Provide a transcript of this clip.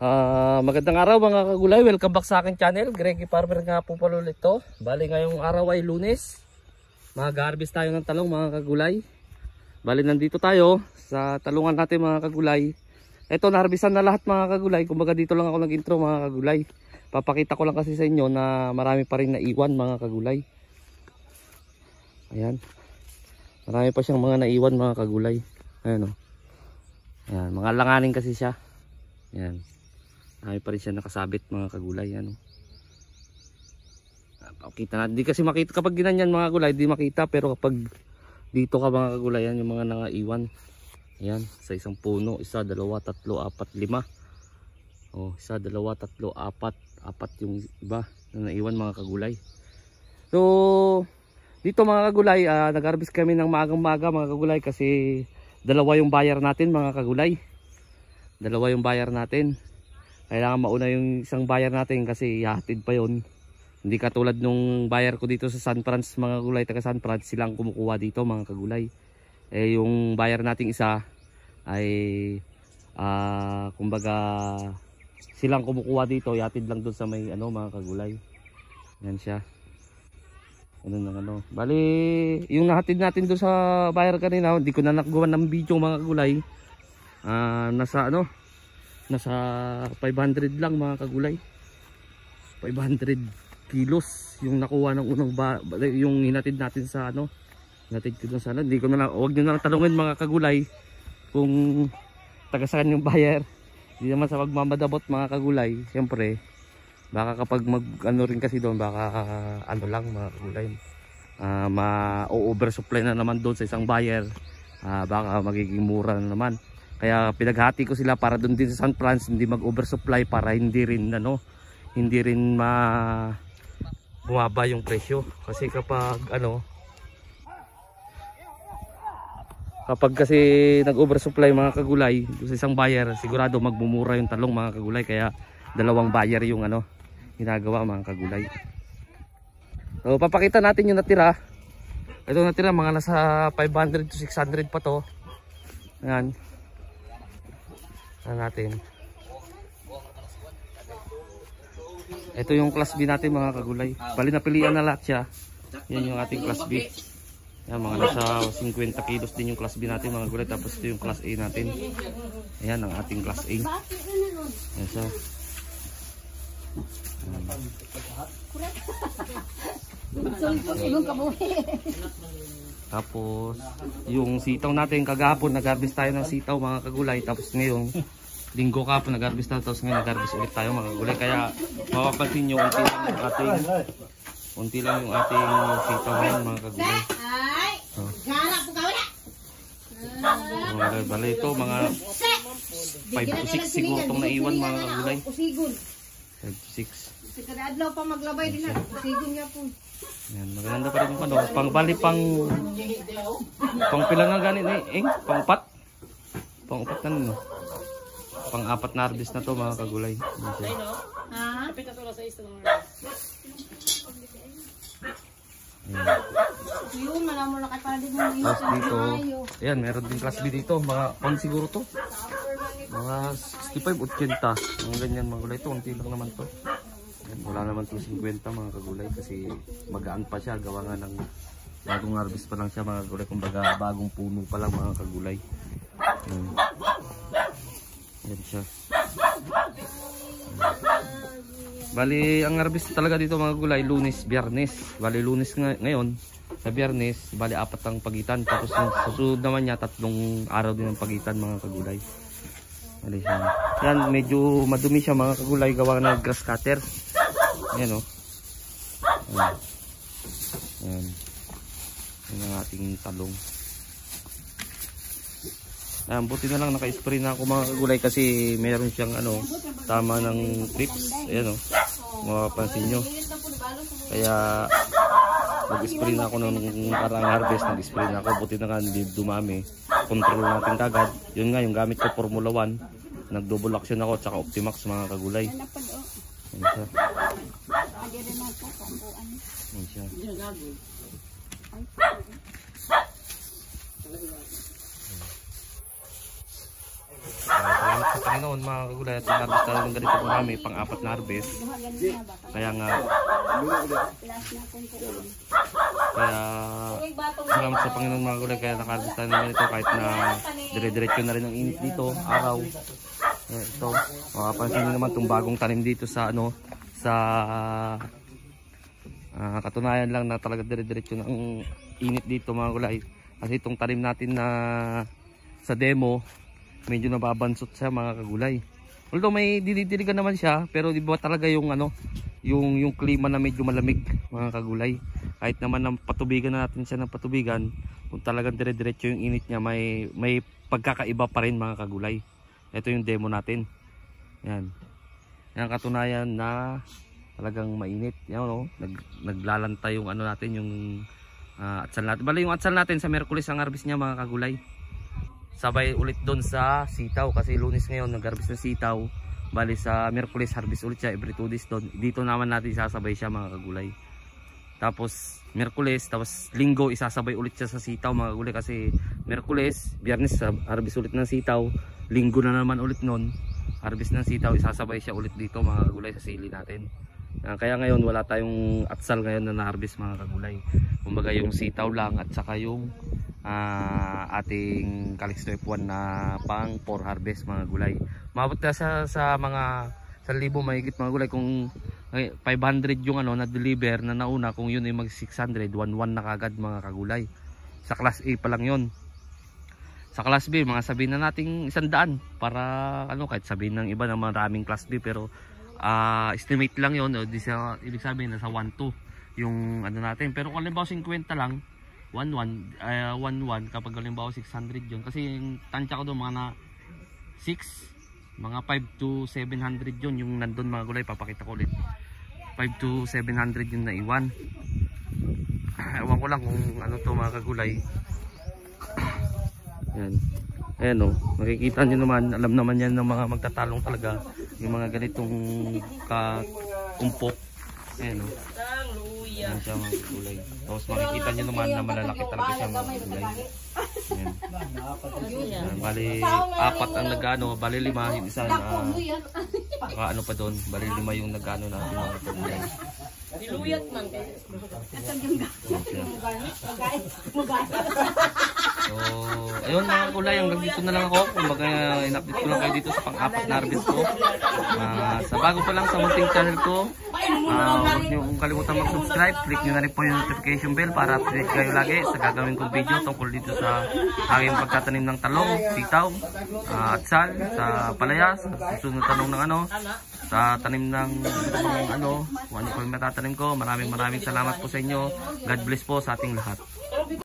Magandang araw mga kagulay, welcome back sa aking channel. Greggy Farmer nga po pala ulit to. Bali ngayong araw ay Lunes. Mag-harvest tayo ng talong mga kagulay. Bali nandito tayo sa talungan natin mga kagulay. Ito na-harvestan na lahat mga kagulay. Kumbaga dito lang ako nag-intro mga kagulay. Papakita ko lang kasi sa inyo na marami pa rin naiwan mga kagulay. Ayan. Marami pa siyang mga naiwan mga kagulay. Ayan o. Ayan, mga langanin kasi siya. Ayan. Ay pa rin siya nakasabit mga kagulay. Ano? Kita na. Di kasi makita kapag ginanyan mga kagulay, di makita. Pero kapag dito ka mga kagulay, yan yung mga nangaiwan. Ayan, sa isang puno, isa, dalawa, tatlo, apat, lima. Oh, isa, dalawa, tatlo, apat. Apat yung iba na naiwan mga kagulay. So, dito mga kagulay, nag-harvest kami ng maagang-maga mga kagulay kasi dalawa yung buyer natin mga kagulay. Dalawa yung buyer natin. Kailangan mauna yung isang buyer natin kasi ihatid pa yon. Hindi katulad nung buyer ko dito sa San Francisco mga kagulay, taga San Francisco silang kumukuha dito mga kagulay. Eh yung buyer nating isa ay kumbaga silang kumukuha dito, ihatid lang doon sa may ano mga kagulay. Yan siya. Ano nang ano. Bali yung nahatid natin doon sa buyer kanina, hindi ko na nagawa ng video mga kagulay. Nasa ano? Nasa 500 lang mga kagulay. 500 kilos yung nakuha ng unang yung hinatid natin sa ano. Hinatid ko sa ano. Hindi ko na lang, wag niyo na lang tanungin mga kagulay kung taga saan yung buyer. Hindi naman sa pagmamadabot mga kagulay. Siyempre, baka kapag mag ano rin kasi doon, baka ano lang mga kagulay. Ma-oversupply na naman doon sa isang buyer. Baka magiging mura na naman. Kaya pinaghati ko sila para doon din sa San Francisco hindi mag-oversupply para hindi rin ano, hindi rin bumaba yung presyo. Kasi kapag ano, kapag kasi nag-oversupply mga kagulay sa isang buyer, sigurado magmumura yung talong mga kagulay. Kaya dalawang buyer yung ano, ginagawa mga kagulay. So papakita natin yung natira. Ito natira mga nasa 500 to 600 pa to. Ayan. Natin. Ito yung class B natin mga kagulay. Bali napilian na lahat siya. Yan yung ating class B. Yan mga nasa 50 kilos din yung class B natin mga kagulay. Tapos ito yung class A natin. Ayan ang ating class A. Yan siya. Tapos yung sitaw natin kagahapon nag-harvest tayo ng sitaw mga kagulay. Tapos ngayon linggo kahapon nag-harvest tayo. Tapos ngayon nag-harvest ulit tayo mga kagulay. Kaya mapapansin nyo unti lang yung ating sitaw ngayon mga kagulay. Bali ito mga 5 to 6 siguro itong naiwan mga kagulay. 5 to 6. Adlaw pa maglabay din na. Sigon niya po. Yan, maganda pa rin yung ano, bali pang pila nga ganit pang-upat. Pang-upat na no. Pang-apat na harvest na to mga kagulay. Ha? Yun, malamon na kay para din mo dito. Ayan, meron din class B dito, mga pang siguro to. Mga 65 80. Mga ganyan mga kagulay to, unti lang naman to. Wala naman to 50 mga kagulay kasi magaan pa siya, gawa nga ng bagong harvest pa lang siya mga kagulay, kumbaga bagong puno pa lang mga kagulay. Yan siya. Bali ang harvest talaga dito mga kagulay Lunes, Biyernes. Bali Lunes ngayon, sa Biyernes bali 4 ang pagitan, tapos susunod naman niya 3 araw din ang pagitan mga kagulay. Bali siya. Yan, medyo madumi siya mga kagulay, gawa ng grass cutter. Ayan o. Ayan. Ayan ang ating talong. Ayan, buti na lang naka-spray na ako mga kagulay kasi meron siyang ano, tama ng trips. Ayan o. Mapapansin nyo. Kaya nag-spray na ako nung parang harvest. Nag-spray na ako. Buti na nga hindi dumami. Control natin kagad. Yun nga yung gamit ko Formula 1. Nag-double action ako at saka Optimax mga kagulay. Ayan siya. Ayan siya. Salamat sa Panginoon mga kagulay at harvest tayo ng ganito marami, pang-apat na harvest. Kaya nga, salamat sa Panginoon mga kagulay, kaya naka-harvest tayo ng ganito kahit na dire-diretso na rin ang init dito, araw. Ito, makapansin nyo naman itong bagong tanim dito sa katunayan lang na talaga dire-diretso na ang init dito mga kagulay. Kasi itong tanim natin na sa demo, medyo nababansot siya mga kagulay. Although may dinidiligan naman siya, pero di ba talaga yung yung klima na medyo malamig mga kagulay. Kahit naman ng patubigan natin siya ng patubigan, kung talagang dire-diretso yung init niya, may pagkakaiba pa rin mga kagulay. Ito yung demo natin. Yan. Yan katunayan na talagang mainit. Yan no, naglalanta yung natin yung atsal natin. Bali yung atsal natin sa Miyerkules ang harvest niya mga kagulay. Sabay ulit doon sa sitaw kasi Lunes ngayon nag-harvest ng sitaw. Bali sa Miyerkules harvest ulit siya every 2 days doon. Dito naman natin sasabay siya mga kagulay. Tapos Miyerkules, tapos Linggo isasabay ulit siya sa sitaw mga kagulay kasi Miyerkules, Biyernes harvest ulit ng sitaw, Linggo na naman ulit noon harvest ng sitaw, isasabay siya ulit dito mga kagulay sa sili natin. Kaya ngayon wala tayong atsal ngayon na na-harvest mga kagulay. Kumbaga yung sitaw lang at saka yung ating Calixto F1 na pang 4 harvest mga gulay. Mabot na sa mga 1,000 mahigit mga gulay kung 500 yung na deliver na nauna, kung yun ay mag 600, 1,1 na kagad mga kagulay. Sa class A pa lang yun. Sa class B mga sabihin na nating 100 para kahit sabihin ng iba na maraming class B, pero estimate lang yun, ibig sabihin nasa 1,2 yung natin. Pero kung halimbawa 50 lang, 1,1 kapag halimbawa 600 yun. Kasi yung tansya ko doon mga na 6, mga 5 to 700 yun yung nandun mga gulay. Papakita ko ulit, 5 to 700 yung naiwan. Ewan ko lang kung to mga kagulay. Yan. Ayan o, makikita nyo naman, alam naman yan ng mga magtatalong talaga yung mga ganitong umpok. Ayan o, ayan siya mga kagulay. Tapos makikita nyo naman na malalaki talaga siya mga kagulay. Ayan. Ayan, bali 4 ang nag-ano, bali 5 yung isa na pa doon, bali 5 yung nag-ano natin mga kagulay. Diluyat man kayo. So, ayun mga kulay, hanggang dito na lang ako. Kumbaga, in-update ko lang kayo dito sa pang-apat na harvest ko. Sa bago pa lang sa munting channel ko, huwag niyo kung kalimutan mag-subscribe. Click nyo na rin po yung notification bell para update kayo lagi sa gagawin kong video tungkol dito sa aking pagtatanim ng talong, sitaw, atsal, sa palaya, sa susunod tanong ng sa tanim ng kung ano po yung matatanim ko. Maraming salamat po sa inyo. God bless po sa ating lahat.